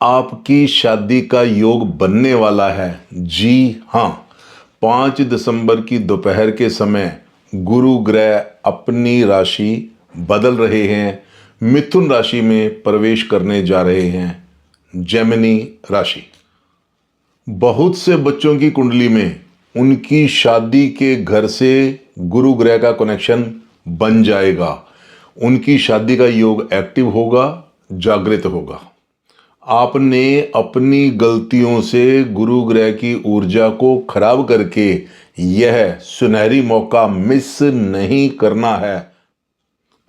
आपकी शादी का योग बनने वाला है। जी हाँ, 5 दिसंबर की दोपहर के समय गुरु ग्रह अपनी राशि बदल रहे हैं, मिथुन राशि में प्रवेश करने जा रहे हैं, जेमिनी राशि। बहुत से बच्चों की कुंडली में उनकी शादी के घर से गुरु ग्रह का कनेक्शन बन जाएगा। उनकी शादी का योग एक्टिव होगा, जागृत होगा। आपने अपनी गलतियों से गुरु ग्रह की ऊर्जा को खराब करके यह सुनहरी मौका मिस नहीं करना है।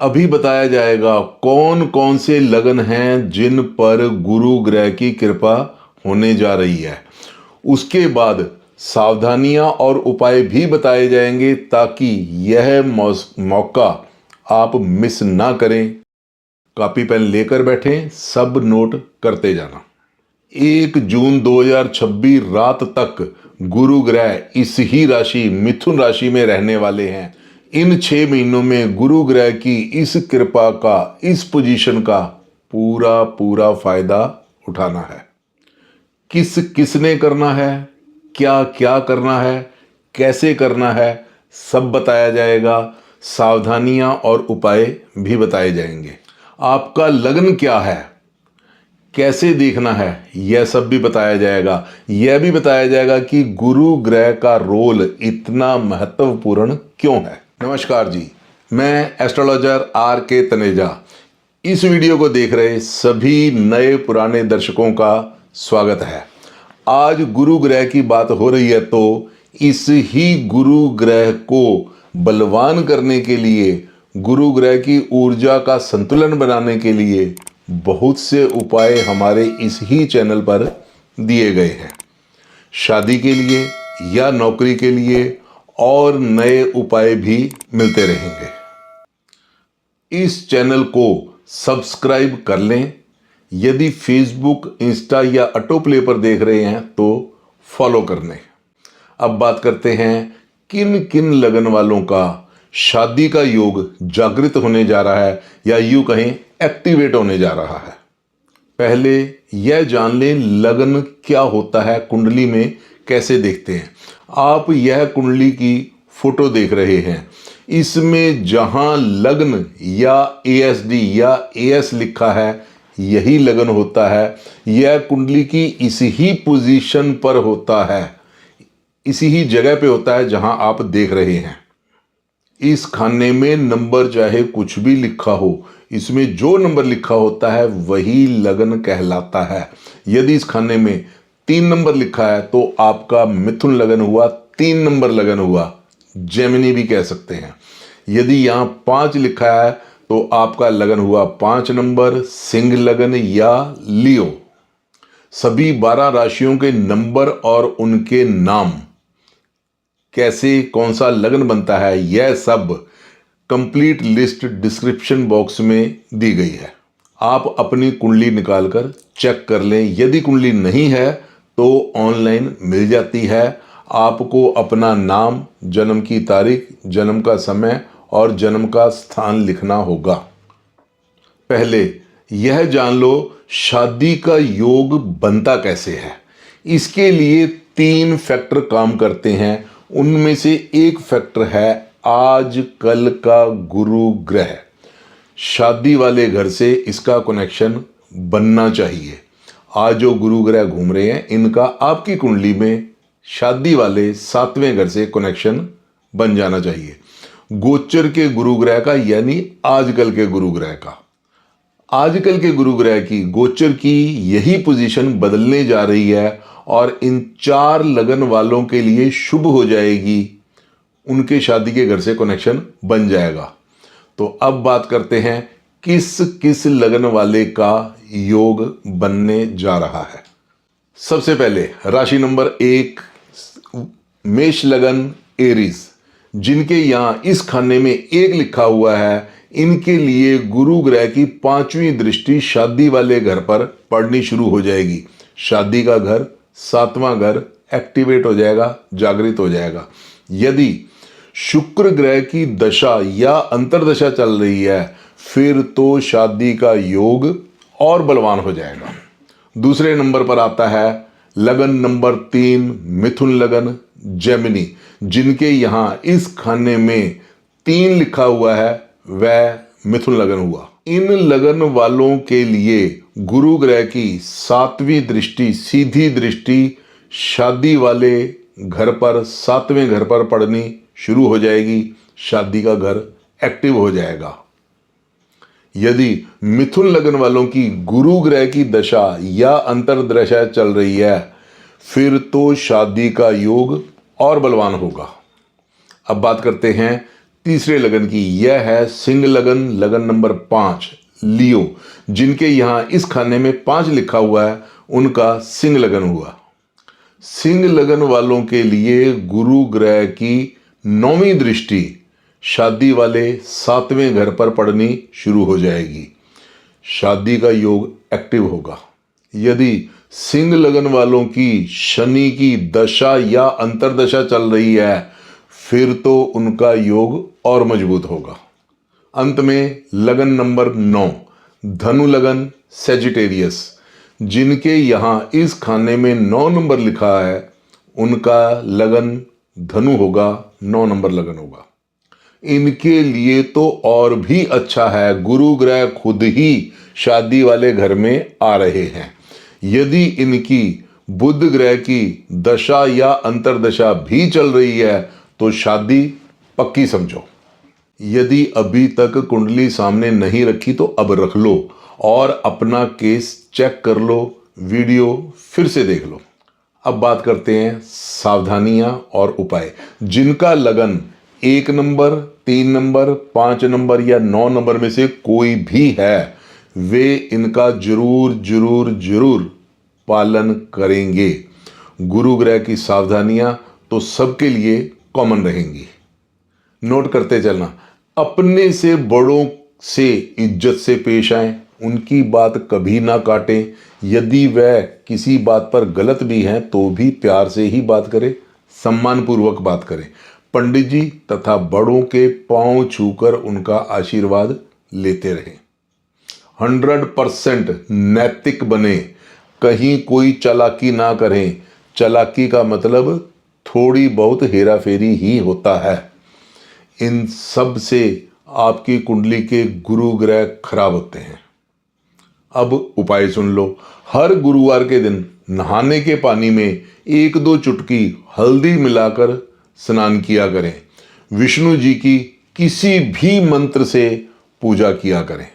अभी बताया जाएगा कौन कौन से लगन हैं जिन पर गुरु ग्रह की कृपा होने जा रही है। उसके बाद सावधानियां और उपाय भी बताए जाएंगे ताकि यह मौका आप मिस ना करें। कॉपी पेन लेकर बैठें, सब नोट करते जाना। 1 जून 2026 रात तक गुरु ग्रह इस ही राशि मिथुन राशि में रहने वाले हैं। इन 6 महीनों में गुरु ग्रह की इस कृपा का, इस पोजीशन का पूरा पूरा फायदा उठाना है। किस किसने करना है, क्या क्या करना है, कैसे करना है, सब बताया जाएगा। सावधानियां और उपाय भी बताए जाएंगे। आपका लग्न क्या है, कैसे देखना है, यह सब भी बताया जाएगा। यह भी बताया जाएगा कि गुरु ग्रह का रोल इतना महत्वपूर्ण क्यों है। नमस्कार जी, मैं एस्ट्रोलॉजर आर के तनेजा। इस वीडियो को देख रहे सभी नए पुराने दर्शकों का स्वागत है। आज गुरु ग्रह की बात हो रही है तो इस ही गुरु ग्रह को बलवान करने के लिए, गुरु ग्रह की ऊर्जा का संतुलन बनाने के लिए बहुत से उपाय हमारे इस ही चैनल पर दिए गए हैं। शादी के लिए या नौकरी के लिए और नए उपाय भी मिलते रहेंगे। इस चैनल को सब्सक्राइब कर लें। यदि फेसबुक, इंस्टा या ऑटो प्ले पर देख रहे हैं तो फॉलो कर लें। अब बात करते हैं किन किन लगन वालों का शादी का योग जागृत होने जा रहा है या यूं कहें एक्टिवेट होने जा रहा है। पहले यह जान लें लगन क्या होता है, कुंडली में कैसे देखते हैं। आप यह कुंडली की फोटो देख रहे हैं। इसमें जहां लग्न या ASD या AS लिखा है यही लगन होता है। यह कुंडली की इसी ही पोजीशन पर होता है, इसी ही जगह पे होता है जहां आप देख रहे हैं। इस खाने में नंबर चाहे कुछ भी लिखा हो, इसमें जो नंबर लिखा होता है वही लगन कहलाता है। यदि इस खाने में 3 नंबर लिखा है तो आपका मिथुन लगन हुआ, 3 नंबर लगन हुआ, जेमिनी भी कह सकते हैं। यदि यहां 5 लिखा है तो आपका लगन हुआ 5 नंबर, सिंह लगन या लियो। सभी 12 राशियों के नंबर और उनके नाम, कैसे कौन सा लगन बनता है, यह सब कंप्लीट लिस्ट डिस्क्रिप्शन बॉक्स में दी गई है। आप अपनी कुंडली निकालकर चेक कर लें। यदि कुंडली नहीं है तो ऑनलाइन मिल जाती है। आपको अपना नाम, जन्म की तारीख, जन्म का समय और जन्म का स्थान लिखना होगा। पहले यह जान लो शादी का योग बनता कैसे है। इसके लिए 3 फैक्टर काम करते हैं। उनमें से एक फैक्टर है आजकल का गुरु ग्रह। शादी वाले घर से इसका कनेक्शन बनना चाहिए। आज जो गुरु ग्रह घूम रहे हैं इनका आपकी कुंडली में शादी वाले 7वें घर से कनेक्शन बन जाना चाहिए। गोचर के गुरु ग्रह का यानी आजकल के गुरु ग्रह का। आजकल के गुरु ग्रह की, गोचर की यही पोजीशन बदलने जा रही है और इन 4 लगन वालों के लिए शुभ हो जाएगी। उनके शादी के घर से कनेक्शन बन जाएगा। तो अब बात करते हैं किस किस लगन वाले का योग बनने जा रहा है। सबसे पहले राशि नंबर 1, मेष लगन, एरीज। जिनके यहां इस खाने में 1 लिखा हुआ है, इनके लिए गुरु ग्रह की 5वीं दृष्टि शादी वाले घर पर पड़नी शुरू हो जाएगी। शादी का घर, 7वां घर एक्टिवेट हो जाएगा, जागृत हो जाएगा। यदि शुक्र ग्रह की दशा या अंतर्दशा चल रही है फिर तो शादी का योग और बलवान हो जाएगा। दूसरे नंबर पर आता है लगन नंबर 3 मिथुन लगन जेमिनी। जिनके यहां इस खाने में 3 लिखा हुआ है वह मिथुन लगन हुआ। इन लगन वालों के लिए गुरु ग्रह की 7वीं दृष्टि, सीधी दृष्टि शादी वाले घर पर, 7वें घर पर पड़नी शुरू हो जाएगी। शादी का घर एक्टिव हो जाएगा। यदि मिथुन लगन वालों की गुरु ग्रह की दशा या अंतर्दशा चल रही है फिर तो शादी का योग और बलवान होगा। अब बात करते हैं तीसरे लगन की। यह है सिंह लगन, लगन नंबर 5 लियो। जिनके यहां इस खाने में 5 लिखा हुआ है उनका सिंह लगन हुआ। सिंह लगन वालों के लिए गुरु ग्रह की 9वीं दृष्टि शादी वाले 7वें घर पर पड़नी शुरू हो जाएगी। शादी का योग एक्टिव होगा। यदि सिंह लगन वालों की शनि की दशा या अंतर्दशा चल रही है फिर तो उनका योग और मजबूत होगा। अंत में लगन नंबर 9 धनु लगन सेजिटेरियस। जिनके यहां इस खाने में 9 नंबर लिखा है उनका लगन धनु होगा, 9 नंबर लगन होगा। इनके लिए तो और भी अच्छा है, गुरु ग्रह खुद ही शादी वाले घर में आ रहे हैं। यदि इनकी बुध ग्रह की दशा या अंतर्दशा भी चल रही है तो शादी पक्की समझो। यदि अभी तक कुंडली सामने नहीं रखी तो अब रख लो और अपना केस चेक कर लो, वीडियो फिर से देख लो। अब बात करते हैं सावधानियां और उपाय। जिनका लगन 1 नंबर, 3 नंबर, 5 नंबर या 9 नंबर में से कोई भी है वे इनका जरूर जरूर जरूर पालन करेंगे। गुरु ग्रह की सावधानियां तो सबके लिए कॉमन रहेंगी। नोट करते चलना, अपने से बड़ों से इज्जत से पेश आएं, उनकी बात कभी ना काटें। यदि वह किसी बात पर गलत भी हैं तो भी प्यार से ही बात करें, सम्मानपूर्वक बात करें। पंडित जी तथा बड़ों के पांव छूकर उनका आशीर्वाद लेते रहें। 100% नैतिक बने, कहीं कोई चालाकी ना करें। चालाकी का मतलब थोड़ी बहुत हेरा फेरी ही होता है। इन सब से आपकी कुंडली के गुरु ग्रह खराब होते हैं। अब उपाय सुन लो। हर गुरुवार के दिन नहाने के पानी में 1-2 चुटकी हल्दी मिलाकर स्नान किया करें। विष्णु जी की किसी भी मंत्र से पूजा किया करें।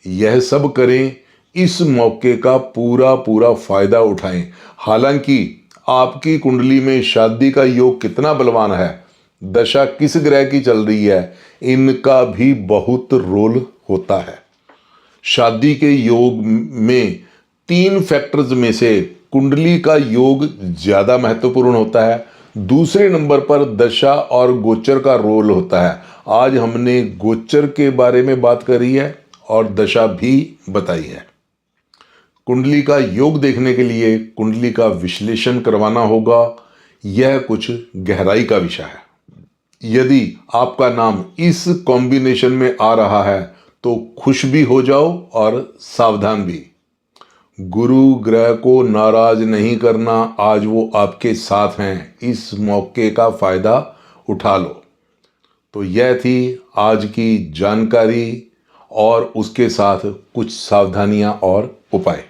यह सब करें, इस मौके का पूरा पूरा फायदा उठाएं। हालांकि आपकी कुंडली में शादी का योग कितना बलवान है, दशा किस ग्रह की चल रही है, इनका भी बहुत रोल होता है। शादी के योग में 3 फैक्टर्स में से कुंडली का योग ज्यादा महत्वपूर्ण होता है। दूसरे नंबर पर दशा और गोचर का रोल होता है। आज हमने गोचर के बारे में बात करी है और दशा भी बताई है। कुंडली का योग देखने के लिए कुंडली का विश्लेषण करवाना होगा। यह कुछ गहराई का विषय है। यदि आपका नाम इस कॉम्बिनेशन में आ रहा है तो खुश भी हो जाओ और सावधान भी। गुरु ग्रह को नाराज नहीं करना, आज वो आपके साथ हैं। इस मौके का फायदा उठा लो। तो यह थी आज की जानकारी और उसके साथ कुछ सावधानियां और उपाय।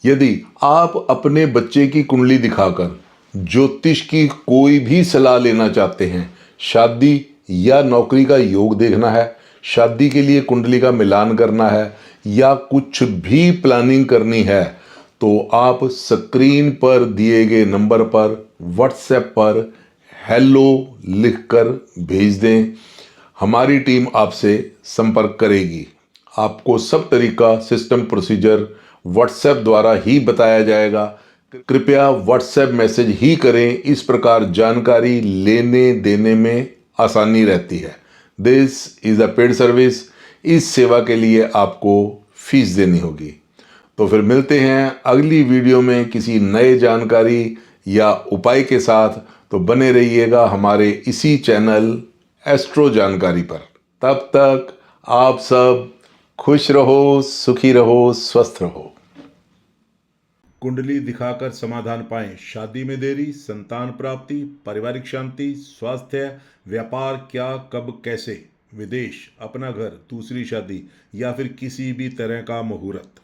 यदि आप अपने बच्चे की कुंडली दिखाकर ज्योतिष की कोई भी सलाह लेना चाहते हैं, शादी या नौकरी का योग देखना है, शादी के लिए कुंडली का मिलान करना है या कुछ भी प्लानिंग करनी है तो आप स्क्रीन पर दिए गए नंबर पर व्हाट्सएप पर हेलो लिखकर भेज दें। हमारी टीम आपसे संपर्क करेगी। आपको सब तरीका, सिस्टम, प्रोसीजर व्हाट्सएप द्वारा ही बताया जाएगा। कृपया व्हाट्सएप मैसेज ही करें, इस प्रकार जानकारी लेने देने में आसानी रहती है। This is a paid service. इस सेवा के लिए आपको फीस देनी होगी। तो फिर मिलते हैं अगली वीडियो में किसी नए जानकारी या उपाय के साथ। तो बने रहिएगा हमारे इसी चैनल एस्ट्रो जानकारी पर। तब तक आप सब खुश रहो, सुखी रहो, स्वस्थ रहो। कुंडली दिखाकर समाधान पाएं। शादी में देरी, संतान प्राप्ति, पारिवारिक शांति, स्वास्थ्य, व्यापार, क्या, कब, कैसे, विदेश, अपना घर, दूसरी शादी या फिर किसी भी तरह का मुहूर्त।